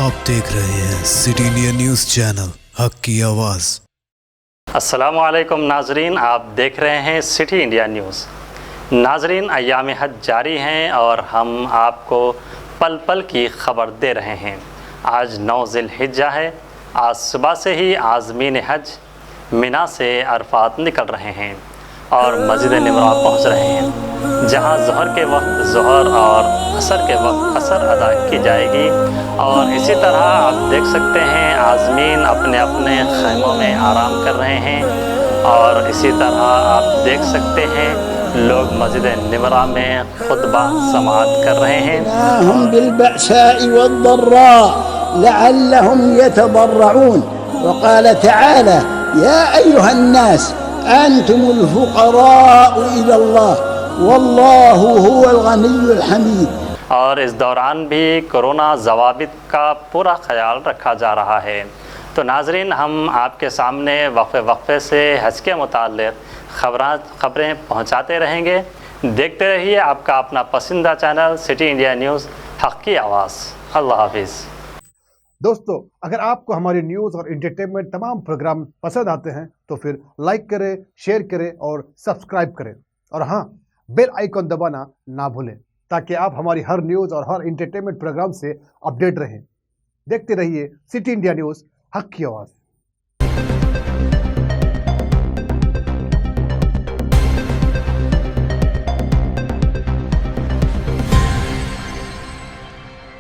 आप देख रहे हैं सिटी इंडिया न्यूज़ चैनल हक की आवाज़। अस्सलामुअलैकुम नाजरीन, आप देख रहे हैं सिटी इंडिया न्यूज़। नाजरीन, अय्याम हज जारी हैं और हम आपको पल पल की खबर दे रहे हैं। आज 9 ज़िलहिज्जा है। आज सुबह से ही आज़मीन हज मिना से अरफात निकल रहे हैं और मस्जिद निमरा पहुँच रहे हैं, जहाँ ज़ोहर के वक्त ज़ोहर और असर के वक्त असर अदा की जाएगी। और इसी तरह आप देख सकते हैं आज़मीन अपने अपने खैमों में आराम कर रहे हैं। और इसी तरह आप देख सकते हैं लोग मस्जिद निमरा में खुतबा समाअत कर रहे हैं। हम बिलबअसाइ वद्दर्रा लअल्लहुम यतदर्रऊन वक़ाल तआला या अय्युहन्नास अंतुमुल फुक़राउ इलल्लाह वल्लाहु हुवल गनियुल हमीद। और इस दौरान भी कोरोना ज़वाबित का पूरा ख्याल रखा जा रहा है। तो नाजरीन, हम आपके सामने वक्फे से हज के मुताल्लिक़ खबरें पहुंचाते रहेंगे। देखते रहिए आपका अपना पसंदीदा चैनल सिटी इंडिया न्यूज़ हक़ की आवाज़। अल्लाह हाफिज़। दोस्तों, अगर आपको हमारी न्यूज़ और इंटरटेनमेंट तमाम प्रोग्राम पसंद आते हैं तो फिर लाइक करें, शेयर करें और सब्सक्राइब करें। और हाँ, बेल आइकन दबाना ना भूलें ताकि आप हमारी हर न्यूज़ और हर इंटरटेनमेंट प्रोग्राम से अपडेट रहें। देखते रहिए सिटी इंडिया न्यूज़ हक़ की आवाज़।